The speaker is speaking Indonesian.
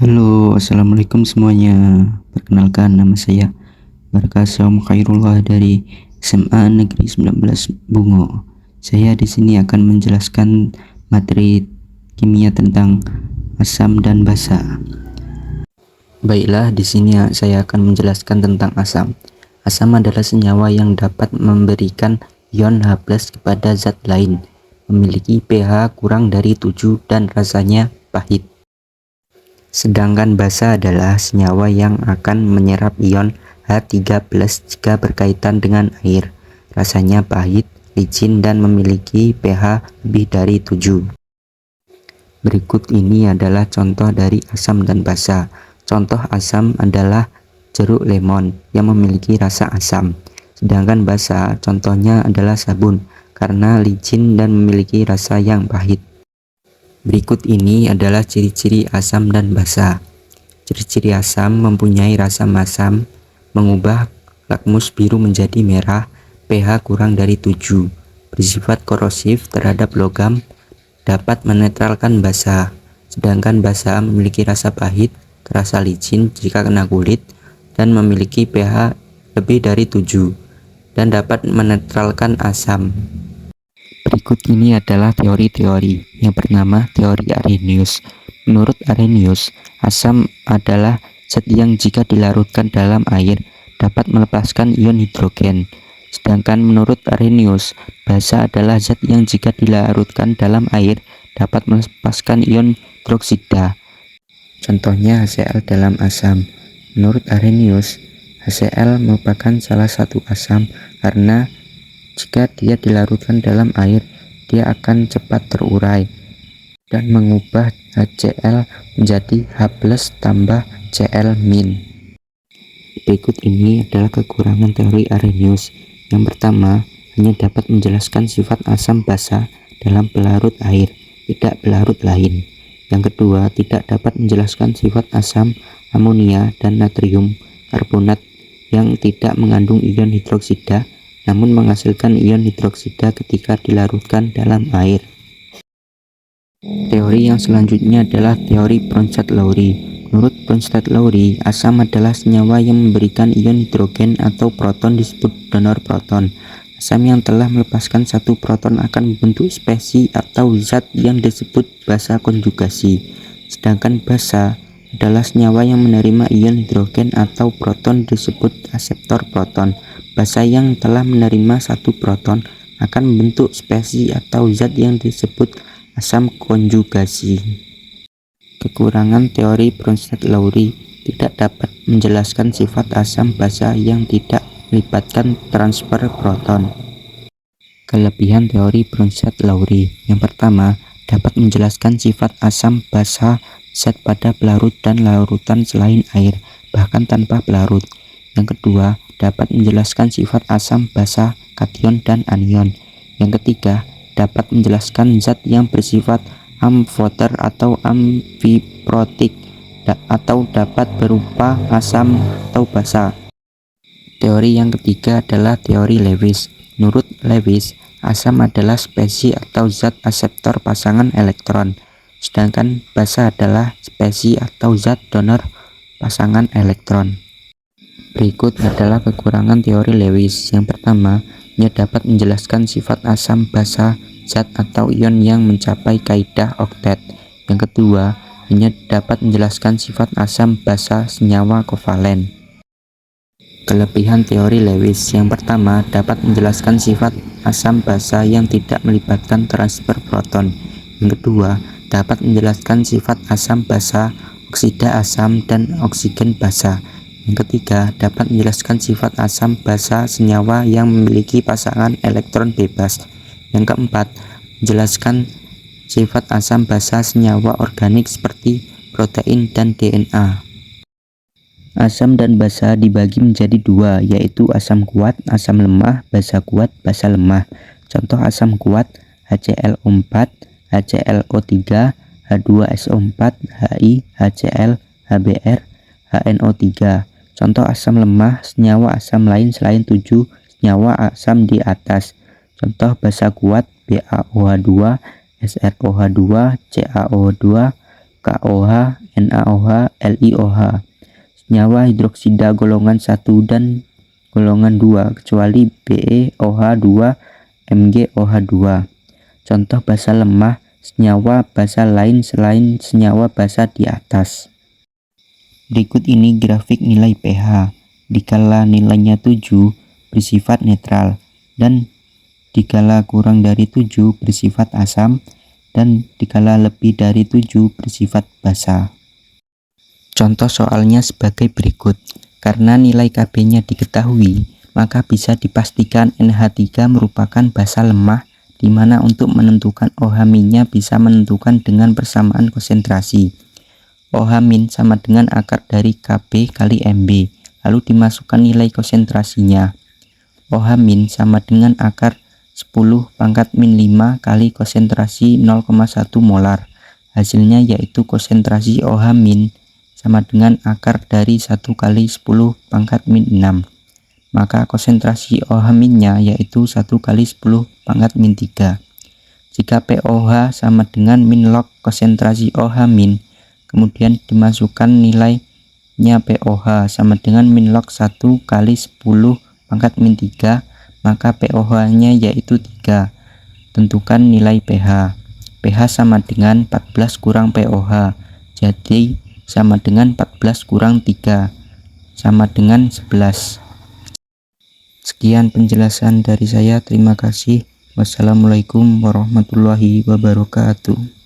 Halo, assalamualaikum semuanya. Perkenalkan, nama saya Barkasum Khairullah dari SMA Negeri 19 Bungo. Saya di sini akan menjelaskan materi kimia tentang asam dan basa. Baiklah, di sini saya akan menjelaskan tentang asam. Asam adalah senyawa yang dapat memberikan ion H+ kepada zat lain, memiliki pH kurang dari 7 dan rasanya pahit. Sedangkan basa adalah senyawa yang akan menyerap ion H3+ jika berkaitan dengan air. Rasanya pahit, licin, dan memiliki pH lebih dari 7. Berikut ini adalah contoh dari asam dan basa. Contoh asam adalah jeruk lemon yang memiliki rasa asam. Sedangkan basa contohnya adalah sabun karena licin dan memiliki rasa yang pahit. Berikut ini adalah ciri-ciri asam dan basa. Ciri-ciri asam mempunyai rasa masam, mengubah lakmus biru menjadi merah, pH kurang dari 7, bersifat korosif terhadap logam, dapat menetralkan basa. Sedangkan basa memiliki rasa pahit, terasa licin jika kena kulit, dan memiliki pH lebih dari 7, dan dapat menetralkan asam. Berikut ini adalah teori-teori. Yang pertama, teori Arrhenius. Menurut Arrhenius, asam adalah zat yang jika dilarutkan dalam air dapat melepaskan ion hidrogen. Sedangkan menurut Arrhenius, basa adalah zat yang jika dilarutkan dalam air dapat melepaskan ion hidroksida. Contohnya HCl dalam asam. Menurut Arrhenius, HCl merupakan salah satu asam karena jika dia dilarutkan dalam air, dia akan cepat terurai dan mengubah HCl menjadi H+ tambah Cl-. Berikut ini adalah kekurangan teori Arrhenius. Yang pertama, hanya dapat menjelaskan sifat asam basa dalam pelarut air, tidak pelarut lain. Yang kedua, tidak dapat menjelaskan sifat asam amonia dan natrium karbonat yang tidak mengandung ion hidroksida namun menghasilkan ion hidroksida ketika dilarutkan dalam air. Teori yang selanjutnya adalah teori Bronsted-Lowry. Menurut Bronsted-Lowry, asam adalah senyawa yang memberikan ion hidrogen atau proton disebut donor proton. Asam yang telah melepaskan satu proton akan membentuk spesies atau zat yang disebut basa konjugasi. Sedangkan basa adalah senyawa yang menerima ion hidrogen atau proton disebut aseptor proton. Basa yang telah menerima satu proton akan membentuk spesies atau zat yang disebut asam konjugasi. Kekurangan teori Bronsted-Lowry tidak dapat menjelaskan sifat asam basa yang tidak melibatkan transfer proton. Kelebihan teori Bronsted-Lowry. Yang pertama, dapat menjelaskan sifat asam basa zat pada pelarut dan larutan selain air, bahkan tanpa pelarut. Yang kedua, dapat menjelaskan sifat asam basa kation dan anion. Yang ketiga, dapat menjelaskan zat yang bersifat amphoter atau amfiprotik atau dapat berupa asam atau basa. Teori yang ketiga adalah teori Lewis. Menurut Lewis, asam adalah spesies atau zat aseptor pasangan elektron, sedangkan basa adalah spesies atau zat donor pasangan elektron. Berikut adalah kekurangan teori Lewis. Yang pertama, ia dapat menjelaskan sifat asam basa zat atau ion yang mencapai kaidah oktet. Yang kedua, hanya dapat menjelaskan sifat asam basa senyawa kovalen. Kelebihan teori Lewis. Yang pertama, dapat menjelaskan sifat asam basa yang tidak melibatkan transfer proton. Yang kedua, dapat menjelaskan sifat asam basa, oksida asam, dan oksigen basa. Yang ketiga, dapat menjelaskan sifat asam basa senyawa yang memiliki pasangan elektron bebas. Yang keempat, menjelaskan sifat asam basa senyawa organik seperti protein dan DNA. Asam dan basa dibagi menjadi dua, yaitu asam kuat, asam lemah, basa kuat, basa lemah. Contoh asam kuat: HClO4, HClO3, H2SO4, Hi, HCl, HBr, HNO3. Contoh asam lemah: senyawa asam lain selain 7 senyawa asam di atas. Contoh basa kuat: BaOH2, SrOH2, CaO2, KOH, NaOH, LiOH. Senyawa hidroksida golongan 1 dan golongan 2 kecuali BeOH2, MgOH2. Contoh basa lemah senyawa basa lain selain senyawa basa di atas. Berikut ini grafik nilai pH. Dikala nilainya 7 bersifat netral dan dikala kurang dari 7 bersifat asam dan dikala lebih dari 7 bersifat basa. Contoh soalnya sebagai berikut. Karena nilai Kb-nya diketahui, maka bisa dipastikan NH3 merupakan basa lemah, di mana untuk menentukan OH-nya bisa menentukan dengan persamaan konsentrasi. OH- sama dengan akar dari Kb kali Mb, lalu dimasukkan nilai konsentrasinya. OH- sama dengan akar 10⁻⁵ kali konsentrasi 0,1 molar. Hasilnya yaitu konsentrasi OH- sama dengan akar dari 1 kali 10⁻⁶. Maka konsentrasi OH-nya yaitu 1 kali 10⁻⁻3. Jika POH sama dengan min log konsentrasi OH-, kemudian dimasukkan nilainya POH sama dengan min log 1 kali 10⁻⁻3, maka POH-nya yaitu 3. Tentukan nilai pH. pH sama dengan 14 kurang POH, jadi sama dengan 14 kurang 3, sama dengan 11. Sekian penjelasan dari saya, terima kasih. Wassalamualaikum warahmatullahi wabarakatuh.